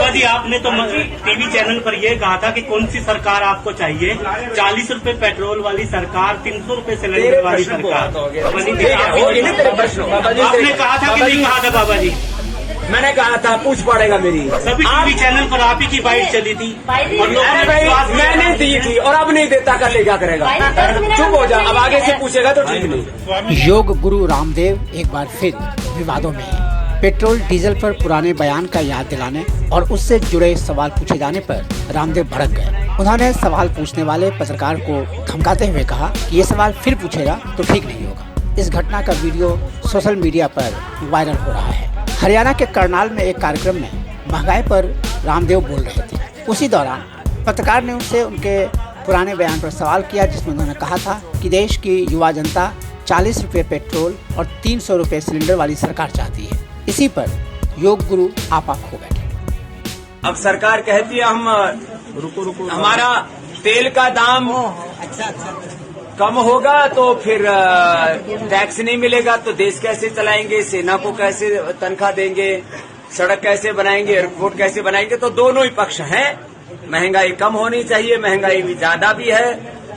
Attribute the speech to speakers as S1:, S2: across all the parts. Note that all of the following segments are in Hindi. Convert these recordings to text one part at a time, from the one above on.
S1: बाबा जी, आपने तो टीवी चैनल पर ये कहा था कि कौन सी सरकार आपको चाहिए, 40 रुपए पेट्रोल वाली सरकार, 300 रुपए सिलेंडर वाली सरकार। आपने कहा था कि नहीं कहा था बाबा जी?
S2: मैंने कहा था पूछ पड़ेगा मेरी।
S1: सभी टीवी चैनल पर आप ही की बाइट चली थी और लोगों ने विश्वास किया।
S2: मैंने दी थी और अब नहीं देता, कर ले क्या करेगा? चुप हो जा, अब आगे से पूछेगा तो ठीक नहीं।
S3: योग गुरु रामदेव एक बार फिर विवादों में हैं। पेट्रोल डीजल पर पुराने बयान का याद दिलाने और उससे जुड़े सवाल पूछे जाने पर रामदेव भड़क गए। उन्होंने सवाल पूछने वाले पत्रकार को धमकाते हुए कहा कि ये सवाल फिर पूछेगा तो ठीक नहीं होगा। इस घटना का वीडियो सोशल मीडिया पर वायरल हो रहा है। हरियाणा के करनाल में एक कार्यक्रम में महंगाई पर रामदेव बोल रहे थे। उसी दौरान पत्रकार ने उनसे उनके पुराने बयान पर सवाल किया, जिसमें उन्होंने कहा था कि देश की युवा जनता 40 रुपये पेट्रोल और 300 रुपये सिलेंडर वाली सरकार चाहती है। इसी पर योग गुरु आपा खो बैठे।
S2: अब सरकार कहती है हम रुको हमारा तेल का दाम कम होगा तो फिर टैक्स नहीं मिलेगा, तो देश कैसे चलाएंगे, सेना को कैसे तनख्वाह देंगे, सड़क कैसे बनाएंगे, एयरपोर्ट कैसे बनाएंगे? तो दोनों ही पक्ष हैं। महंगाई कम होनी चाहिए, महंगाई भी ज्यादा भी है,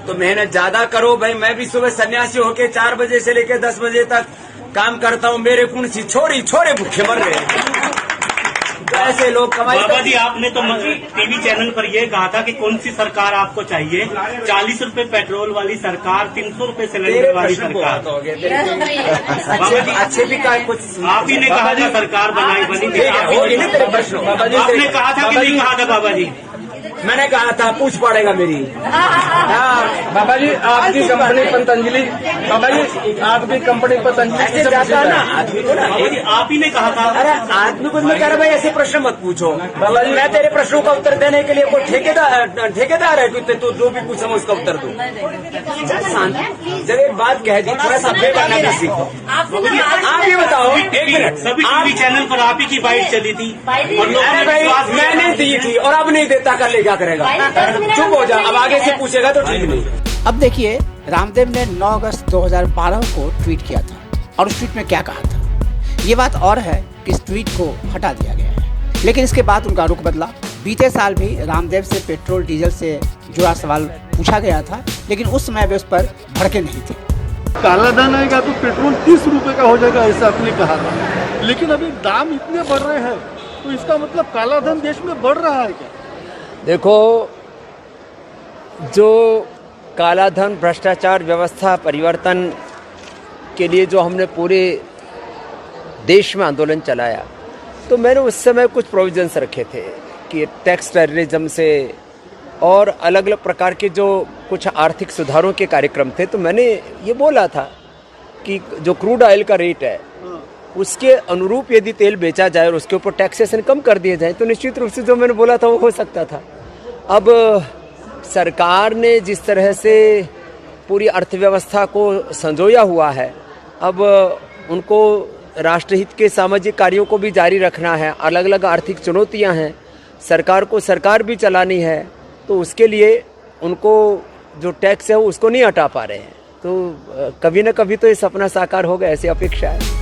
S2: तो मेहनत ज्यादा करो। भाई मैं भी सुबह सन्यासी होके 4 बजे से लेकर 10 बजे तक काम करता हूँ, मेरे कुंसी छोरे भूखे मर रहे हैं। ऐसे लोग कमाई।
S1: बाबा जी, आपने तो टीवी चैनल पर ये कहा था कि कौन सी सरकार आपको चाहिए, 40 रुपए पेट्रोल वाली सरकार, 300 रुपए सिलेंडर वाली सरकार।
S2: अच्छे भी का कुछ
S1: आप ही ने कहा था सरकार बनी थी। आपने कहा था कि नहीं कहा था बाबा जी?
S2: मैंने कहा था पूछ पड़ेगा मेरी।
S4: बाबा जी आपकी कंपनी पतंजलि, बाबा जी आपकी कंपनी पतंजलि
S2: ऐसे जाता है ना आदमी को ना।
S1: आप ही ने कहा था।
S2: अरे आदमी को मैं कह रहा भाई ऐसे प्रश्न मत पूछो। बाबा जी मैं तेरे प्रश्नों का उत्तर देने के लिए कोई ठेकेदार है तो जो भी पूछा मैं उसका उत्तर दूं। जब एक बात कह दी थोड़ा सभ्य बनना भी सीखो। आप ये बताओ, एक मिनट,
S1: सभी टीवी चैनल पर आप ही की बाइट चली थी और लोगों ने विश्वास किया।
S2: मैंने दी थी और अब नहीं देता, कर ले क्या करेगा? चुप हो जा, अब आगे से पूछेगा तो ठीक नहीं।
S3: अब देखिए, रामदेव ने 9 अगस्त 2012 को ट्वीट किया था और उस ट्वीट में क्या कहा था। ये बात और है कि इस ट्वीट को हटा दिया गया है, लेकिन इसके बाद उनका रुख बदला। बीते साल भी रामदेव से पेट्रोल डीजल से जुड़ा सवाल पूछा गया था, लेकिन उस समय वे उस पर भड़के नहीं थे।
S4: काला धन आएगा तो पेट्रोल 30 रुपए का हो जाएगा, ऐसा आपने कहा था, लेकिन अभी दाम इतने बढ़ रहे हैं, तो इसका मतलब काला धन देश में बढ़ रहा है क्या?
S5: देखो, जो काला धन, भ्रष्टाचार, व्यवस्था परिवर्तन के लिए जो हमने पूरे देश में आंदोलन चलाया, तो मैंने उस समय कुछ प्रोविजंस रखे थे कि टैक्स टेररिज्म से और अलग अलग प्रकार के जो कुछ आर्थिक सुधारों के कार्यक्रम थे। तो मैंने ये बोला था कि जो क्रूड ऑयल का रेट है उसके अनुरूप यदि तेल बेचा जाए और उसके ऊपर टैक्सेशन कम कर दिए जाए तो निश्चित रूप से जो मैंने बोला था वो हो सकता था। अब सरकार ने जिस तरह से पूरी अर्थव्यवस्था को संजोया हुआ है, अब उनको राष्ट्रहित के सामाजिक कार्यों को भी जारी रखना है, अलग अलग आर्थिक चुनौतियां हैं, सरकार को सरकार भी चलानी है, तो उसके लिए उनको जो टैक्स है वो उसको नहीं हटा पा रहे हैं। तो कभी न कभी तो ये सपना साकार होगा, ऐसी अपेक्षा है।